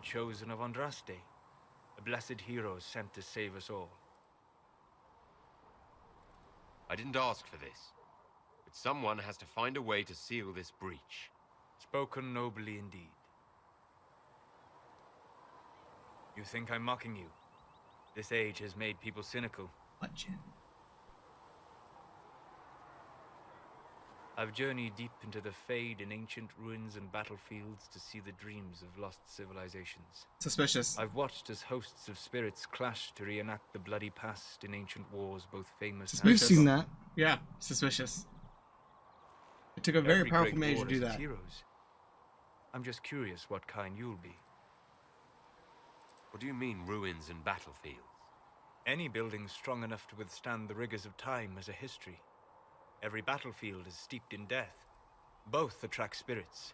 chosen of Andraste, a blessed hero sent to save us all. I didn't ask for this, but someone has to find a way to seal this breach. Spoken nobly indeed. You think I'm mocking you? This age has made people cynical. What, Jin? I've journeyed deep into the Fade in ancient ruins and battlefields to see the dreams of lost civilizations. Suspicious. I've watched as hosts of spirits clash to reenact the bloody past in ancient wars, both famous and... We've seen that. Yeah, suspicious. It took a very powerful mage to do that. Heroes. I'm just curious what kind you'll be. What do you mean, ruins and battlefields? Any building strong enough to withstand the rigors of time has a history. Every battlefield is steeped in death. Both attract spirits.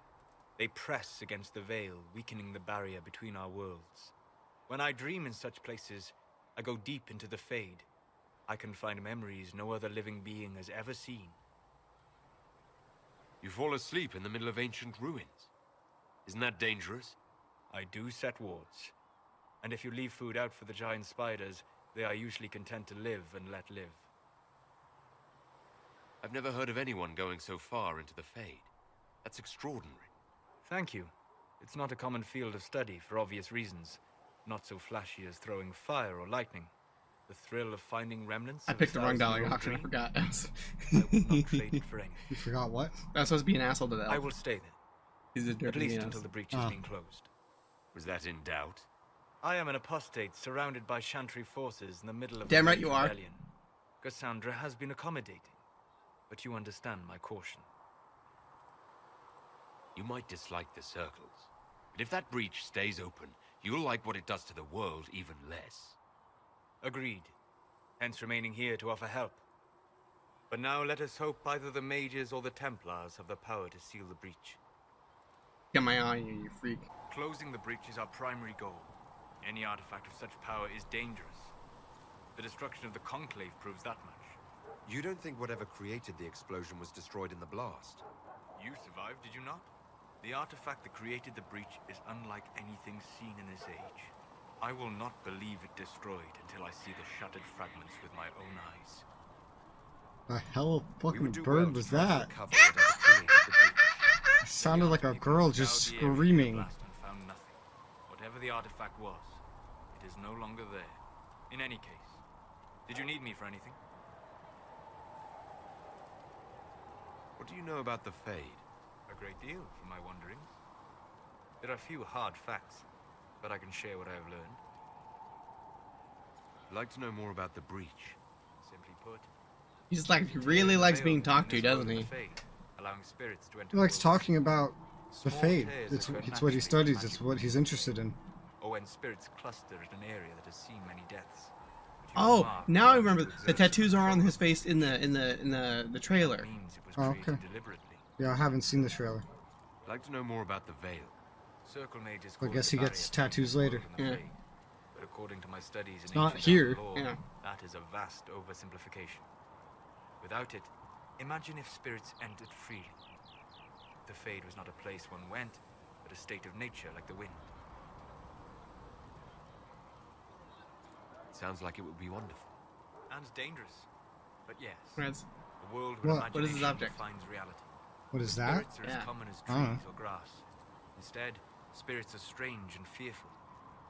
They press against the veil, weakening the barrier between our worlds. When I dream in such places, I go deep into the Fade. I can find memories no other living being has ever seen. You fall asleep in the middle of ancient ruins. Isn't that dangerous? I do set wards. And if you leave food out for the giant spiders, they are usually content to live and let live. I've never heard of anyone going so far into the Fade. That's extraordinary. Thank you. It's not a common field of study for obvious reasons. Not so flashy as throwing fire or lightning. The thrill of finding remnants. I picked the wrong dollar option. I forgot. I would not trade it for anything. You forgot what? I was supposed to be an asshole to that. I will stay there. He's a At dirty least ass. until the breach has been closed. Was that in doubt? I am an apostate surrounded by Chantry forces in the middle of Damn a right great you are. rebellion. Cassandra has been accommodating, but you understand my caution. You might dislike the circles, but if that breach stays open, you'll like what it does to the world even less. Agreed. Hence remaining here to offer help. But now let us hope either the mages or the Templars have the power to seal the breach. Got my eye on you, you freak. Closing the breach is our primary goal. Any artifact of such power is dangerous. The destruction of the Conclave proves that much. You don't think whatever created the explosion was destroyed in the blast? You survived, did you not? The artifact that created the breach is unlike anything seen in this age. I will not believe it destroyed until I see the shattered fragments with my own eyes. The hell We fucking would do bird well to was try to that? recover whatever created the breach. It sounded like a girl just screaming. Found nothing. Whatever the artifact was, it is no longer there. In any case, did you need me for anything? What do you know about the Fade? A great deal from my wanderings. There are few hard facts, but I can share what I have learned. I'd like to know more about the breach. Simply put, He's like, he really likes being talked to, doesn't he? Allowing spirits to enter He likes worlds. talking about the Small Fade. tears It's occur what he naturally studies. in It's magic what he's interested in. Or when spirits cluster in an area that has seen many deaths. which you Oh, mark now I with remember. exertion. The tattoos are on his face in the trailer. That means it was Oh, created okay. deliberately. Yeah, I haven't seen the trailer. I'd like to know more about the Veil. Circle mages I call guess it he gets barrier tattoos between the later. world and the Yeah. Fade. But according to my studies in not ancient here. lore, Yeah. that is a vast oversimplification. Without it, imagine if spirits entered freely. The Fade was not a place one went, but a state of nature like the wind. It sounds like it would be wonderful. And dangerous. But yes, Friends. a world where What? What is his imagination object? defines reality. What is that? Spirits are Yeah. as common as I don't trees or grass. Instead, spirits are strange and fearful.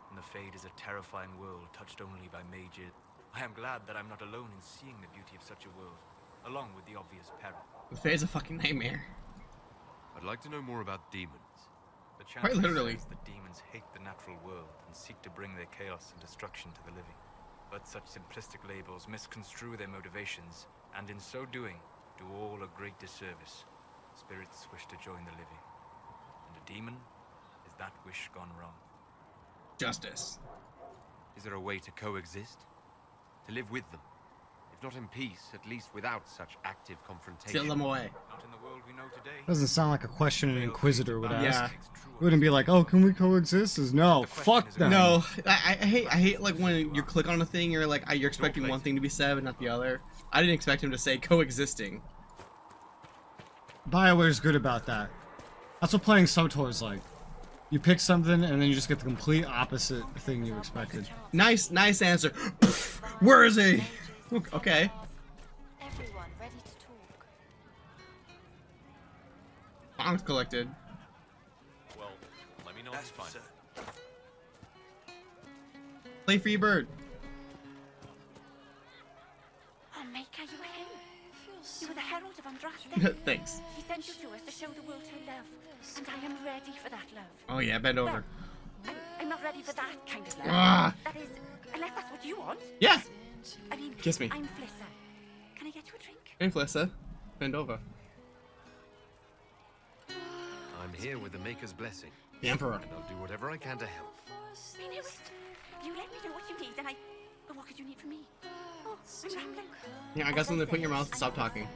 And the Fade is a terrifying world touched only by mages. I am glad that I'm not alone in seeing the beauty of such a world, along with the obvious peril. The Fade's a fucking nightmare. I'd like to know more about demons. The Quite Chantry literally. says that demons hate the natural world and seek to bring their chaos and destruction to the living. But such simplistic labels misconstrue their motivations, and in so doing, do all a great disservice. Spirits wish to join the living, and a demon is that wish gone wrong. Justice. Is there a way to coexist? To live with them? If not in peace, at least without such active confrontation. Steal them away. Not in the world we know today. Doesn't sound like a question an Inquisitor would ask. Yeah. It wouldn't be like, oh, can we coexist? Is no, The question fuck is them. No, I hate like when you click on a thing, you're like you're expecting one thing to be said, but not the other. I didn't expect him to say coexisting. BioWare's good about that. That's what playing SWTOR is like. You pick something and then you just get the complete opposite thing you expected. Nice answer. Where is he? Okay. Everyone ready to talk. Bombs collected. Well, let me know if you find it. Play Free Bird. Oh, Maker, you were him. You were the Herald of Andraste. Thanks. He sent you to us to show the world her love. And I am ready for that love. Oh yeah, bend over. I'm not ready for that kind of love. Ah. That is, unless that's what you want. Yeah. I mean, Kiss me. I'm Flissa. Can I get you a drink? Hey, Flissa. Bend over. I'm here with the Maker's blessing. The Emperor. And I'll do whatever I can to help. I knew it. You let me know what you need, and I. But what could you need from me? Oh, I'm rambling. Yeah, I got something to put in your mouth and stop talking.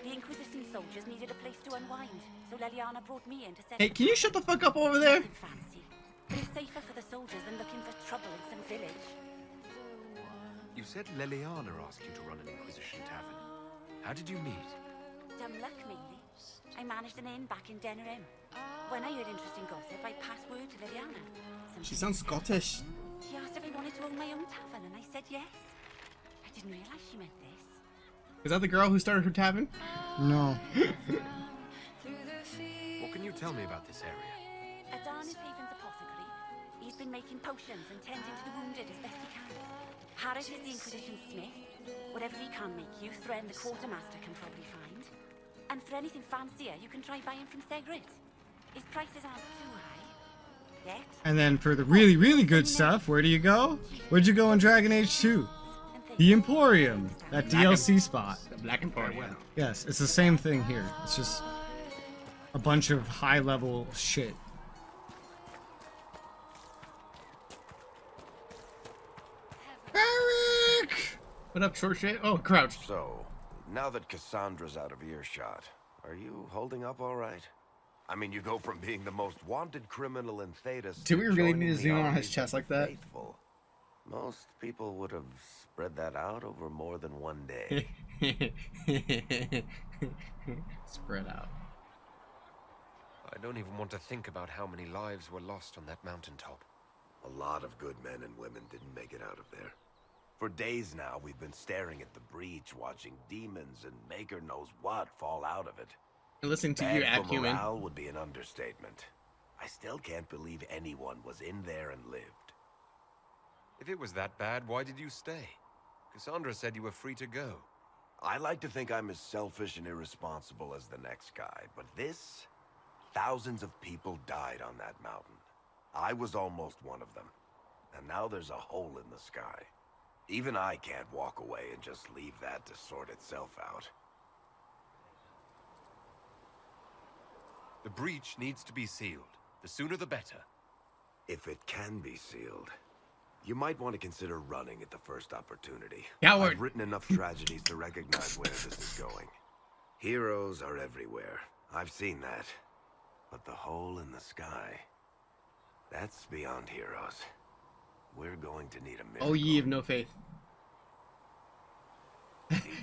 The Inquisition soldiers needed a place to unwind, so Leliana brought me in to set. Hey, can you shut the fuck up over there? Nothing fancy, but it's safer for the soldiers than looking for trouble in some village. You said Leliana asked you to run an Inquisition tavern. How did you meet? Dumb luck, mainly. I managed an inn back in Denerim. When I heard interesting gossip, I passed word to Leliana. She sounds Scottish. She asked if I wanted to own my own tavern, and I said yes. I didn't realize she meant this. Is that the girl who started her tavern? No. What can you tell me about this area? Adan is Haven's apothecary. He's been making potions and tending to the wounded as best he can. Harris is the Inquisition smith. Whatever he can't make you, Thren the quartermaster can probably find. And for anything fancier, you can try buying from Segrit. His prices aren't too high. Yet. And then for the really, really good stuff, where do you go? Where'd you go in Dragon Age 2? The Emporium. That DLC spot. The Black Emporium. Yes, it's the same thing here. It's just a bunch of high-level shit. Eric! What up, short shit? Oh, crouch. So, now that Cassandra's out of earshot, are you holding up all right? I mean, you go from being the most wanted criminal in Thedas Do we really joining need to the zoom on armies his chest of like that? faithful. Most people would have spread that out over more than one day. Spread out. I don't even want to think about how many lives were lost on that mountaintop. A lot of good men and women didn't make it out of there. For days now, we've been staring at the breach, watching demons and Maker knows what fall out of it. Listening to you, Bad for Acumen. morale would be an understatement. I still can't believe anyone was in there and lived. If it was that bad, why did you stay? Cassandra said you were free to go. I like to think I'm as selfish and irresponsible as the next guy, but this... Thousands of people died on that mountain. I was almost one of them. And now there's a hole in the sky. Even I can't walk away and just leave that to sort itself out. The breach needs to be sealed. The sooner the better. If it can be sealed, you might want to consider running at the first opportunity. Coward. I've written enough tragedies to recognize where this is going. Heroes are everywhere. I've seen that. But the hole in the sky, that's beyond heroes. We're going to need a miracle. Oh, ye of no faith.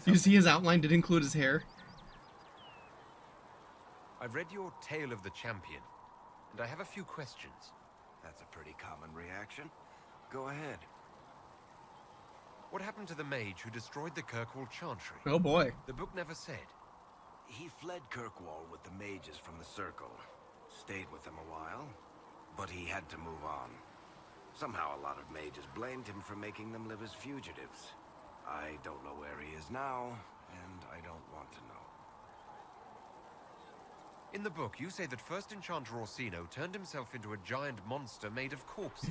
You see his outline did include his hair? I've read your Tale of the Champion, and I have a few questions. That's a pretty common reaction. Go ahead. What happened to the mage who destroyed the Kirkwall Chantry? Oh boy. The book never said. He fled Kirkwall with the mages from the Circle. Stayed with them a while, but he had to move on. Somehow a lot of mages blamed him for making them live as fugitives. I don't know where he is now, and I don't want to know. In the book, you say that first Enchanter Orsino turned himself into a giant monster made of corpses.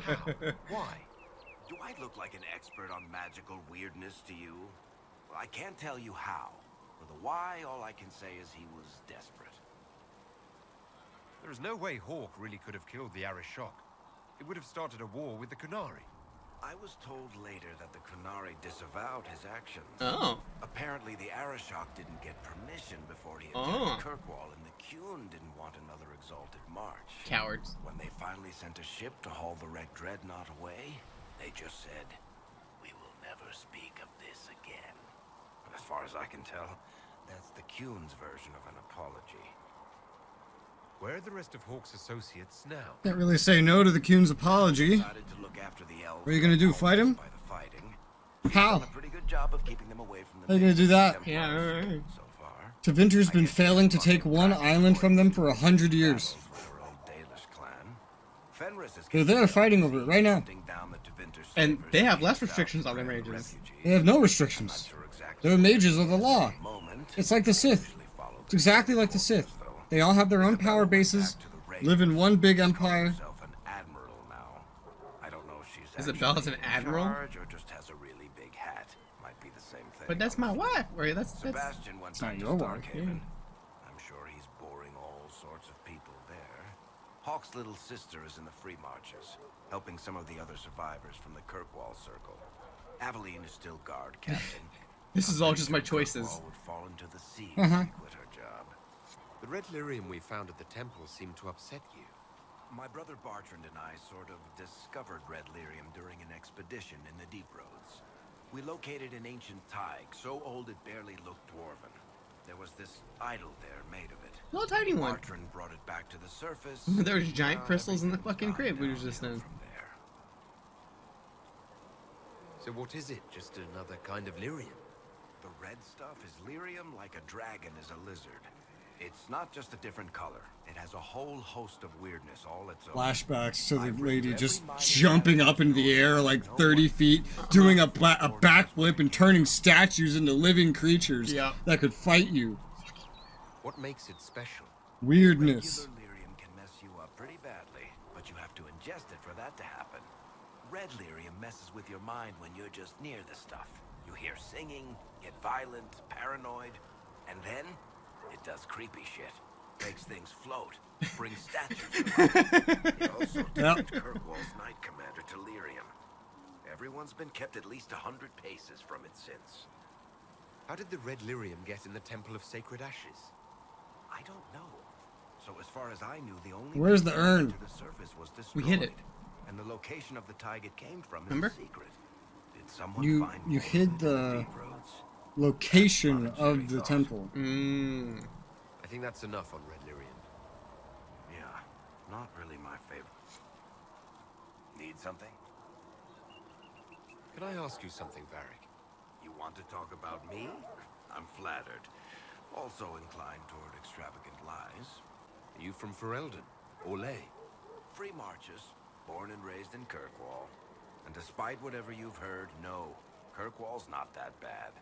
How? Why? Do I look like an expert on magical weirdness to you? Well, I can't tell you how. For the why, all I can say is he was desperate. There is no way Hawk really could have killed the Arishok. It would have started a war with the Qunari. I was told later that the Qunari disavowed his actions. Oh. Apparently the Arishok didn't get permission before he Oh. attacked Kirkwall, and the Qun didn't want another exalted march. Cowards. When they finally sent a ship to haul the Red Dreadnought away, they just said, "We will never speak of this again." But as far as I can tell, that's the Qun's version of an apology. Where are the rest of Hawke's associates now? Can't really say no to the Kuhn's apology. Decided to look after the elves. What are you gonna do, fight him? By the fighting. How? Done a pretty good job of keeping them away from the How are you gonna do that? Templars Yeah, right. so far. Tevinter's been failing to take one island from them for 100 years. Battles with her old Dalish clan. Fenris is They're there fighting over it right now. hunting down the Tevinter And slavers they have and less south restrictions on their Grand mages. refugees. They have no I'm not restrictions. sure exactly They're mages of the law. the moment. It's like the Sith. Usually follow It's exactly like the Sith. They all have their own power bases, live in one big empire. herself an admiral now. I don't know if she's Isabella's an actually in admiral? charge or just has a really big hat. Might be the same thing. But that's my wife. Right? That's Sebastian went not back to your wife, Starkhaven. I'm sure he's boring all sorts of people there. Hawke's little sister is in the Free Marches, helping some of the other survivors from the Kirkwall Circle. Aveline is still guard captain. This is all just my choices. Kirkwall would fall into the sea if Uh-huh. she quit her job. The red lyrium we found at the temple seemed to upset you. My brother Bartrand and I sort of discovered red lyrium during an expedition in the Deep Roads. We located an ancient Tig, so old it barely looked dwarven. There was this idol there made of it. little tiny one. Bartrand brought it back to the surface. There was giant crystals in the everything fucking gone crib we was just downhill in. from there. So what is it? Just another kind of lyrium? The red stuff is lyrium like a dragon is a lizard. It's not just a different color. It has a whole host of weirdness all its own. Flashbacks to the lady just jumping up in the air like 30 feet, doing a backflip and turning statues into living creatures Yeah. that could fight you. What makes it special? Weirdness. Regular lyrium can mess you up pretty badly, but you have to ingest it for that to happen. Red lyrium messes with your mind when you're just near the stuff. You hear singing, get violent, paranoid, and then it does creepy shit. Makes things float, brings statues to life. It also turned Kirkwall's Knight Commander to lyrium. Everyone's been kept at least 100 paces from it since. How did the red lyrium get in the Temple of Sacred Ashes? I don't know. So as far as I knew, the only Where's place the that urn? got to the surface was destroyed. We hid it. And the location of the Tig it came from is Remember? a secret. Did someone You find you more hid in the deep roads? location of the temple. Mmm. I think that's enough on red lyrium. Yeah, not really my favorite. Need something? Can I ask you something, Varric? You want to talk about me? I'm flattered. Also inclined toward extravagant lies. Are you from Ferelden? Or Ley? Free Marches, born and raised in Kirkwall. And despite whatever you've heard, no, Kirkwall's not that bad.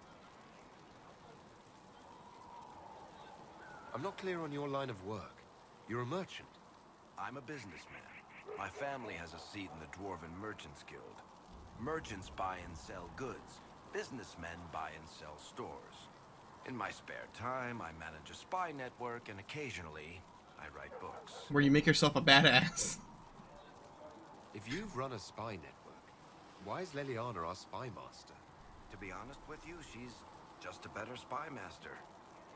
I'm not clear on your line of work. You're a merchant. I'm a businessman. My family has a seat in the Dwarven Merchants Guild. Merchants buy and sell goods. Businessmen buy and sell stores. In my spare time, I manage a spy network, and occasionally, I write books. Where you make yourself a badass. If you've run a spy network, why is Leliana our spy master? To be honest with you, she's just a better spy master.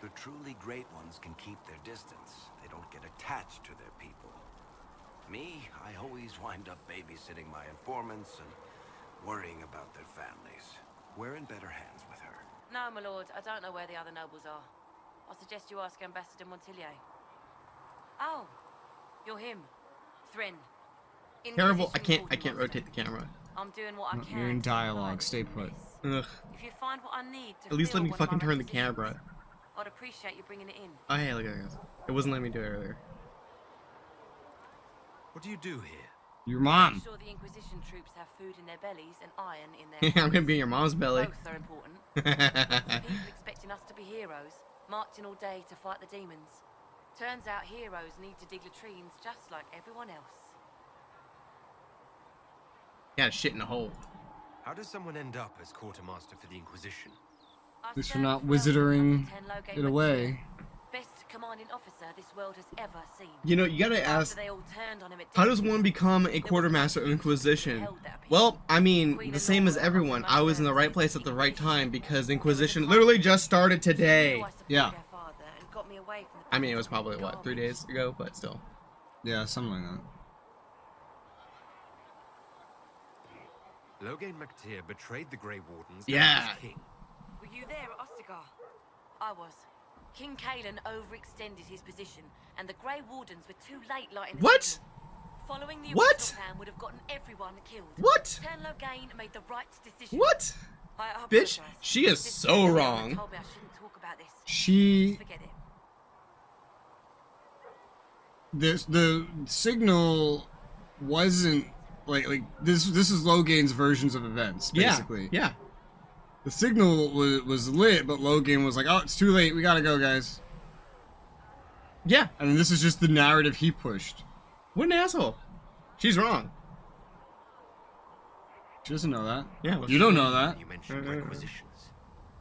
The truly great ones can keep their distance. They don't get attached to their people. Me, I always wind up babysitting my informants and worrying about their families. We're in better hands with her. No, my lord, I don't know where the other nobles are. I suggest you ask Ambassador Montillier. Oh, you're him. Thrin. Terrible. I Inquisition can't quartermaster. rotate the camera. I'm doing what I can. You're in to dialogue. comply Stay with put. this. Ugh. If you find what I need to At least let fill me one of my fucking turn the requisitions, camera. I'd appreciate you bringing it in. Oh hey, look at this. It wasn't letting me do it earlier. What do you do here? Your Make mom. sure the Inquisition troops have food in their bellies and iron in their I'm gonna be in your mom's belly. Both are important. People expecting us to be heroes, marching all day to fight the demons. Turns out heroes need to dig latrines just like everyone else. Got shit in a hole. How does someone end up as quartermaster for the Inquisition? I've Least for served not well wizarding under 10 Loghain it away. Best commanding officer this world has ever seen. You know, you gotta After ask, they all turned on him at how does dinner, one become a quartermaster of Inquisition? Well, I mean, the same as everyone. I was in the right place at the right time because Inquisition literally just started today. Yeah. I mean, it was probably, what, 3 days ago, but still. Yeah, something like that. Loghain MacTyr betrayed the Grey Wardens and Yeah. his king. Were you there at Ostagar? I was. King Kalen overextended his position, and the Grey Wardens were too late lighting the What? signal. Following the What? original plan would have gotten everyone killed. What? Turn Loghain made the right decision. What? I Bitch, apologize. she is This so Kalen wrong. told me I shouldn't talk about this. She... Forget it. The signal wasn't like this is Loghain's versions of events, basically. Yeah. The signal was lit, but Loghain was like, oh, it's too late, we gotta go, guys. Yeah. And this is just the narrative he pushed. What an asshole. She's wrong. She doesn't know that. Yeah. You don't know that. You mentioned requisitions.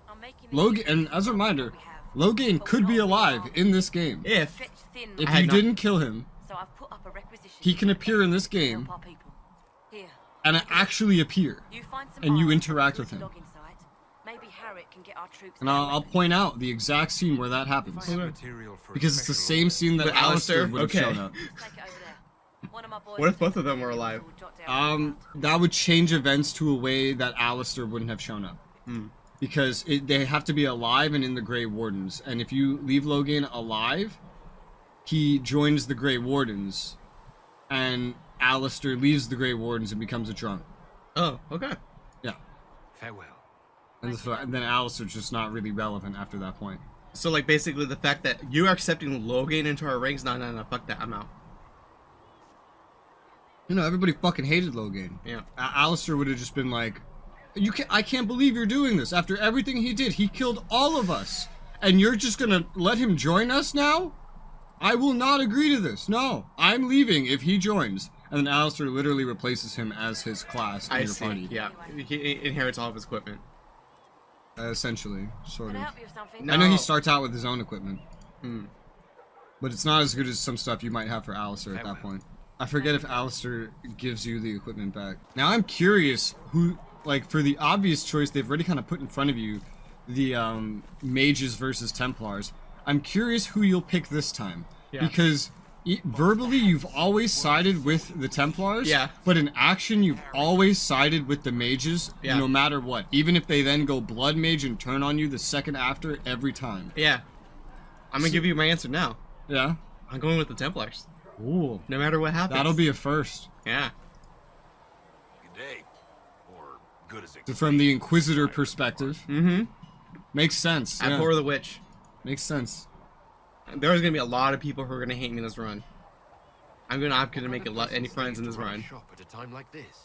I'm making Loghain, and as a reminder, Loghain could be alive in this game. If stretched thin. If I had you not- didn't kill him, So I've put up a requisition. he can appear in this to game help our people. Here. and actually appear. You find some And you arms interact from with the him. logging site. Maybe Harriet can get our troops. And their I'll weapons. point out the exact scene where that happens. Material for a Because it's the special same scene that With Alistair Alistair? would have Okay. shown up. Take it over there. One of my boys What if will both of them were alive? jot down That would change events to a way that Alistair wouldn't have shown up. Because they have to be alive and in the Grey Wardens. And if you leave Loghain alive, he joins the Grey Wardens. And Alistair leaves the Grey Wardens and becomes a drunk. Oh, okay. Yeah. farewell. And then Alistair's just not really relevant after that point. So like basically the fact that you are accepting Loghain into our ranks, no, fuck that, I'm out. You know, everybody fucking hated Loghain. Yeah. Alistair would have just been like, I can't believe you're doing this. After everything he did, he killed all of us. And you're just gonna let him join us now? I will not agree to this. No, I'm leaving if he joins. And then Alistair literally replaces him as his class in I your see. party. Yeah. He inherits all of his equipment. Essentially, sort Can I of. help you with something? No. I know he starts out with his own equipment. Hmm. But it's not as good as some stuff you might have for Alistair at that point. I forget if Alistair gives you the equipment back. Now I'm curious who, like, for the obvious choice they've already kind of put in front of you, the mages versus Templars. I'm curious who you'll pick this time. Yeah. Because verbally you've always sided with the Templars, Yeah. but in action you've always sided with the mages, Yeah. no matter what. Even if they then go Blood Mage and turn on you the second after every time. Yeah. I'm gonna give you my answer now. Yeah? I'm going with the Templars. Ooh. No matter what happens. That'll be a first. Yeah. Good day. Or good as it So from the Inquisitor perspective, Mm-hmm. makes sense. Yeah. Abhor the Witch. Makes sense. There's gonna be a lot of people who are gonna hate me in this run. I'm gonna make any friends in this run. Shop at a time like this.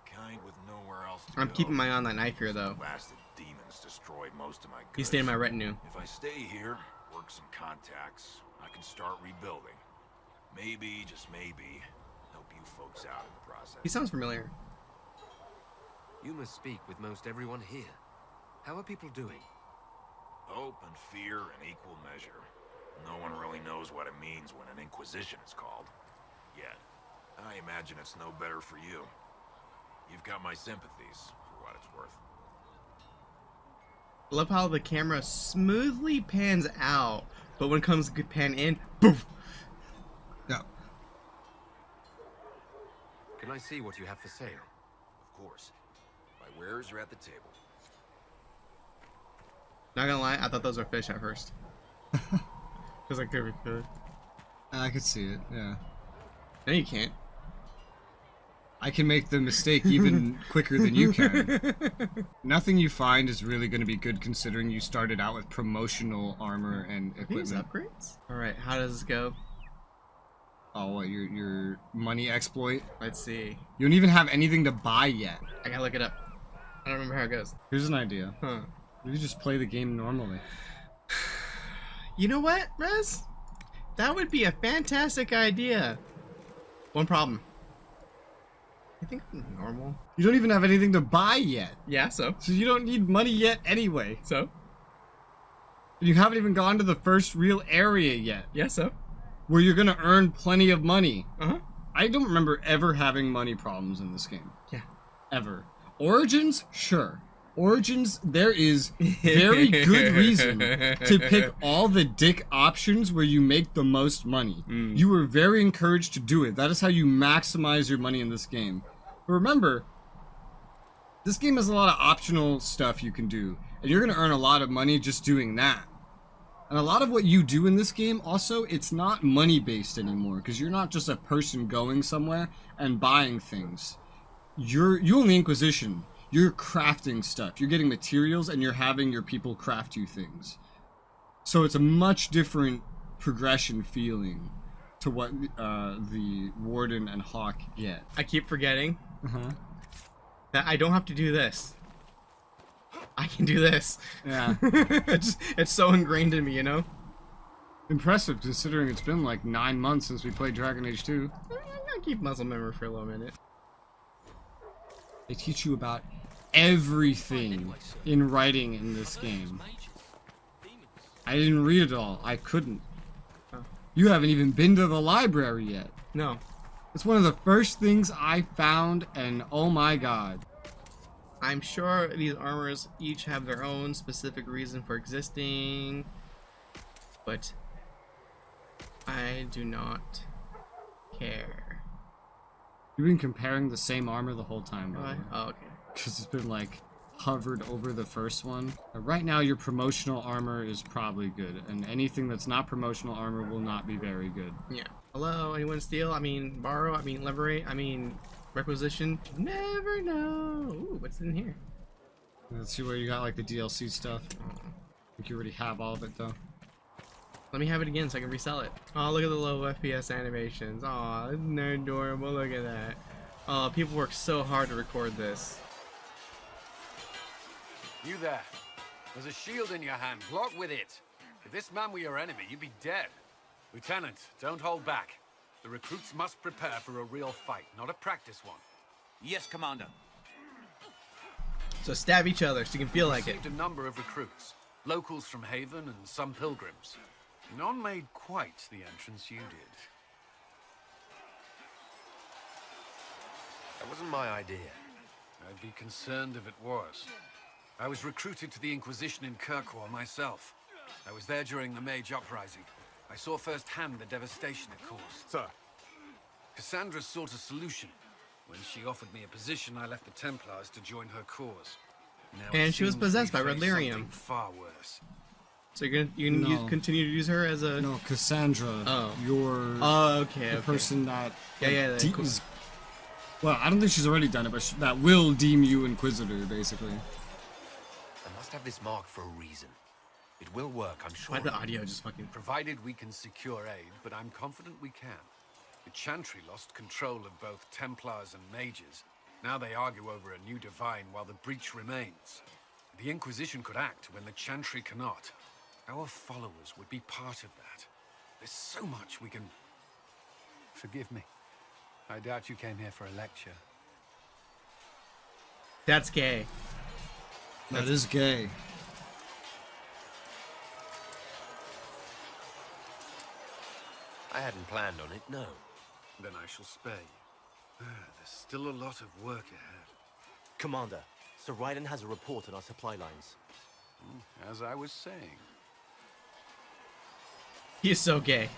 The kind with nowhere else to I'm go. keeping my eye on that knife here though. Blasted demons destroyed most of my goods. He's staying in my retinue. If I stay here, work some contacts, I can start rebuilding. Maybe, just maybe, help you folks out in the process. He sounds familiar. You must speak with most everyone here. How are people doing? Hope and fear in equal measure. No one really knows what it means when an Inquisition is called. Yet. I imagine it's no better for you. You've got my sympathies, for what it's worth. I love how the camera smoothly pans out, but when it comes to pan in, poof! Yeah. Can I see what you have for sale? Of course. My wares are at the table. Not gonna lie, I thought those were fish at first. Cause I could. I could see it, yeah. No, you can't. I can make the mistake even quicker than you can. Nothing you find is really going to be good considering you started out with promotional armor and These equipment. upgrades? Alright, how does this go? Oh, what, your money exploit? Let's see. You don't even have anything to buy yet. I gotta look it up. I don't remember how it goes. Here's an idea. Huh. You just play the game normally. You know what, Rez? That would be a fantastic idea. One problem. I think I'm normal. You don't even have anything to buy yet. Yeah, so? So you don't need money yet anyway. So? You haven't even gone to the first real area yet. Yeah, so? Where you're gonna earn plenty of money. Uh-huh. I don't remember ever having money problems in this game. Yeah. Ever. Origins? Sure. Origins, there is very good reason to pick all the dick options where you make the most money. You were very encouraged to do it. That is how you maximize your money in this game. But remember, this game has a lot of optional stuff you can do. And you're going to earn a lot of money just doing that. And a lot of what you do in this game, also, it's not money-based anymore, because you're not just a person going somewhere and buying things. You in the Inquisition, you're crafting stuff. You're getting materials, and you're having your people craft you things. So it's a much different progression feeling to what the Warden and Hawk get. I keep forgetting that I don't have to do this. I can do this. Yeah. it's so ingrained in me, you know? Impressive, considering it's been like 9 months since we played Dragon Age 2. I'm gonna keep muscle memory for a little minute. They teach you about everything in writing in this game. I didn't read it all. I couldn't. Oh. You haven't even been to the library yet. No. It's one of the first things I found, and oh my god. I'm sure these armors each have their own specific reason for existing, but I do not care. You've been comparing the same armor the whole time, Have I? right? Oh, okay. Because it's been like hovered over the first one. Right now your promotional armor is probably good, and anything that's not promotional armor will not be very good. Yeah. Hello, anyone steal? I mean, borrow? I mean, liberate? I mean, requisition? Never know. Ooh, what's in here? Let's see where you got like the DLC stuff. I think you already have all of it though. Let me have it again so I can resell it. Oh, look at the low FPS animations. Oh, isn't that adorable? Look at that. Oh, people work so hard to record this. You there. There's a shield in your hand. Block with it. If this man were your enemy, you'd be dead. Lieutenant, don't hold back. The recruits must prepare for a real fight, not a practice one. Yes, Commander. So stab each other so you can feel like it. Received a number of recruits. Locals from Haven and some pilgrims. None made quite the entrance you did. That wasn't my idea. I'd be concerned if it was. I was recruited to the Inquisition in Kirkwall myself. I was there during the Mage Uprising. I saw firsthand the devastation it caused. Sir. Cassandra sought a solution. When she offered me a position, I left the Templars to join her cause. Now And it she was seems possessed we by face Redlyrium. something far worse. So you're gonna No. continue to use her as a... No, Cassandra. Oh. You're Oh, okay, the okay. person that... Yeah, de- cool. is- well, I don't think she's already done it, but that will deem you Inquisitor, basically. I must have this mark for a reason. It will work, I'm sure. Why the audio just fucking... Provided we can secure aid, but I'm confident we can. The Chantry lost control of both Templars and Mages. Now they argue over a new divine while the breach remains. The Inquisition could act when the Chantry cannot. Our followers would be part of that. There's so much we can... Forgive me. I doubt you came here for a lecture. That's gay. That is gay. I hadn't planned on it, no. Then I shall spare you. There's still a lot of work ahead. Commander, Sir Raiden has a report on our supply lines. As I was saying. He's so gay.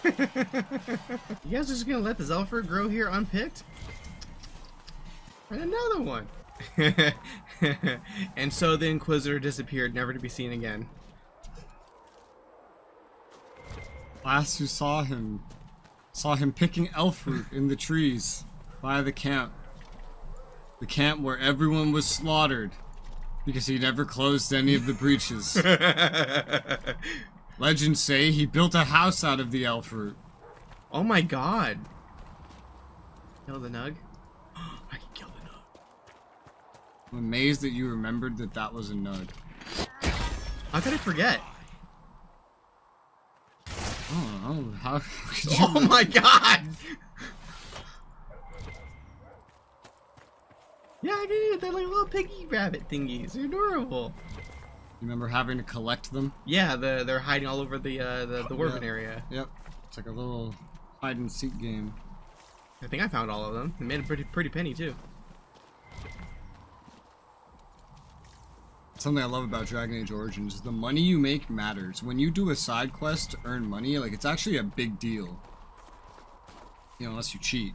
You guys just gonna let the Zelford grow here unpicked? And another one. And so the Inquisitor disappeared, never to be seen again. Last who saw him picking elf fruit in the trees by the camp. The camp where everyone was slaughtered because he never closed any of the breaches. Legends say he built a house out of the elf fruit. Oh my god. Kill the Nug? I can kill the Nug. I'm amazed that you remembered that that was a Nud. How could I forget? Oh, how could you... Oh my god! Yeah, I did. They're like little piggy rabbit thingies. They're adorable. You remember having to collect them? Yeah, they're hiding all over the Dwarven Yeah. area. Yep. It's like a little hide and seek game. I think I found all of them. They made a pretty penny too. Something I love about Dragon Age Origins is the money you make matters. When you do a side quest to earn money, like, it's actually a big deal. You know, unless you cheat.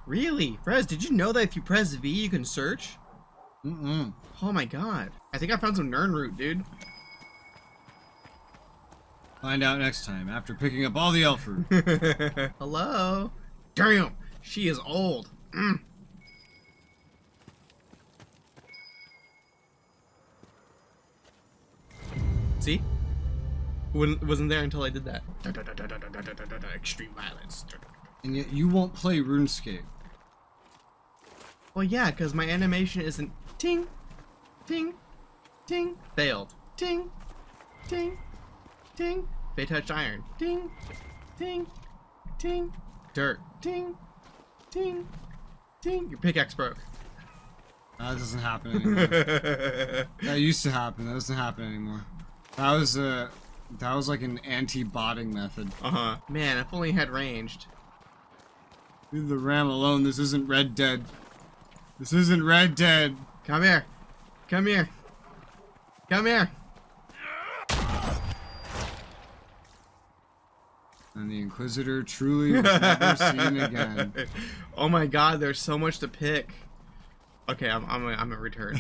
Really? Frez, did you know that if you press V, you can search? Mm-mm. Oh my god. I think I found some Nern root, dude. Find out next time after picking up all the elf fruit. Hello? Damn, she is old. See? Wasn't there until I did that. Extreme violence. And yet you won't play RuneScape. Well, yeah, because my animation isn't ting, ting, ting, failed. Ting, ting, ting, they touched iron. Ting, ting, ting, dirt. Ting, ting, ting, your pickaxe broke. That doesn't happen anymore. That used to happen. That doesn't happen anymore. That was like an anti-botting method. Man, if only had ranged. Leave the ram alone. This isn't Red Dead. This isn't Red Dead. Come here. Come here. Come here. And the Inquisitor truly was never seen again. Oh my god, there's so much to pick. Okay, I'm gonna return.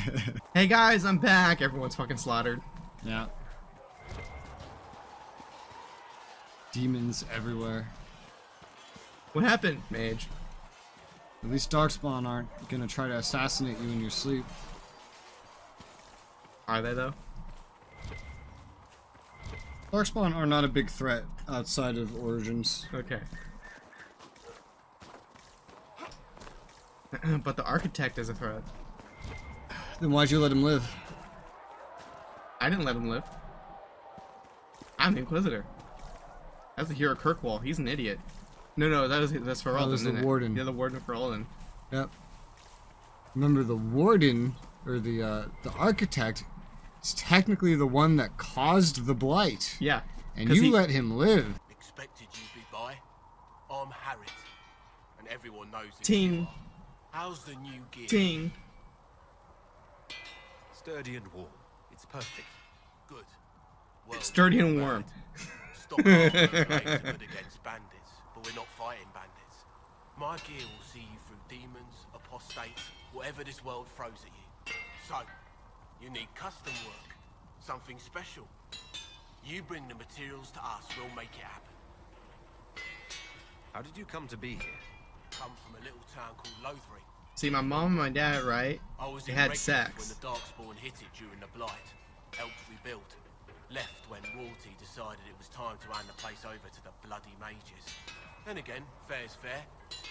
Hey guys, I'm back. Everyone's fucking slaughtered. Yeah. Demons everywhere. What happened, mage? At least Darkspawn aren't gonna try to assassinate you in your sleep. Are they though? Darkspawn are not a big threat outside of Origins. Okay. But the Architect is a threat. Then why'd you let him live? I didn't let him live. I'm the Inquisitor. That's the hero Kirkwall. He's an idiot. No, that's Referral. That was the Warden. Yeah, the Warden for Referral. Yep. Remember, the Warden, or the Architect, is technically the one that caused the blight. Yeah. And you let him live. Expected you'd be by. I'm Harriet, and everyone knows who Ting. you are. How's the new gear? Ting. Sturdy and warm. It's perfect. Good. Well, Sturdy and warm. Stock armor and blades are good against bandits, but we're not fighting bandits. My gear will see you through demons, apostates, whatever this world throws at you. So, you need custom work, something special. You bring the materials to us, we'll make it happen. How did you come to be here? Come from a little town called Lothering. See, my mom and my dad, right? I was They in had Reykjavik sex. when the Darkspawn hit it during the Blight. Helped rebuild. Left when royalty decided it was time to hand the place over to the bloody mages. Then again, fair's fair.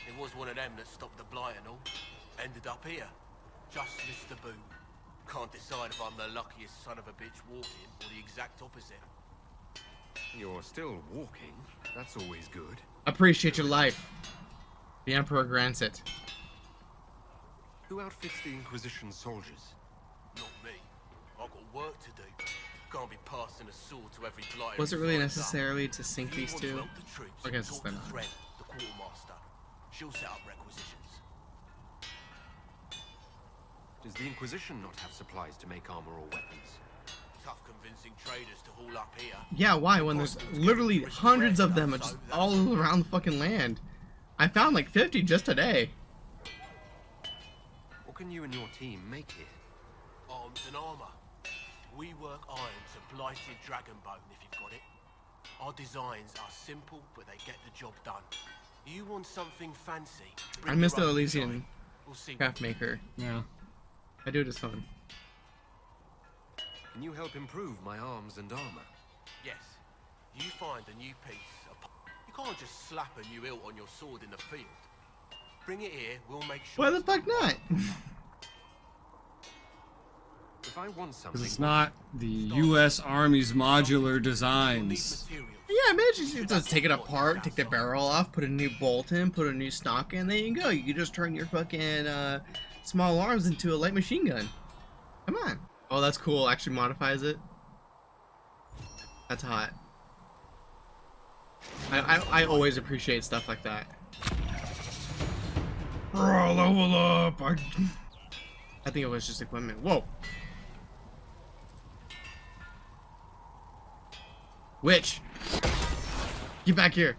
It was one of them that stopped the Blight and all. Ended up here. Just missed the boom. Can't decide if I'm the luckiest son of a bitch walking or the exact opposite. You're still walking. That's always good. Appreciate your life. The Emperor grants it. Who outfits the Inquisition soldiers? Not me. I've got work to do. Can't be passing a sword to every blighter. Was it really necessarily to sink these If two? you want to help the troops, I guess talk they're to not. Thread, the quartermaster. She'll set up requisitions. Does the Inquisition not have supplies to make armor or weapons? Tough convincing traders to haul up here. Yeah, why? When there's literally hundreds of them just all around the fucking land. I found like 50 just today. What can you and your team make here? Arms and armor. We work iron to blighted dragonbone if you've got it. Our designs are simple, but they get the job done. You want something fancy? I miss the your own Elysian design. We'll see. craft maker. Yeah. I do it as fun. Can you help improve my arms and armor? Yes. You find a new piece. You can't just slap a new hilt on your sword in the field. Bring it here, we'll make sure. Why the fuck not? If I want something, Because it's not the U.S. Army's modular designs. Yeah, imagine you just take it apart, take the barrel off, put a new bolt in, put a new stock in, there you go. You can just turn your fucking small arms into a light machine gun. Come on. Oh, that's cool. Actually modifies it. That's hot. I always appreciate stuff like that. Bro, level up! I think it was just equipment. Whoa! Witch! Get back here!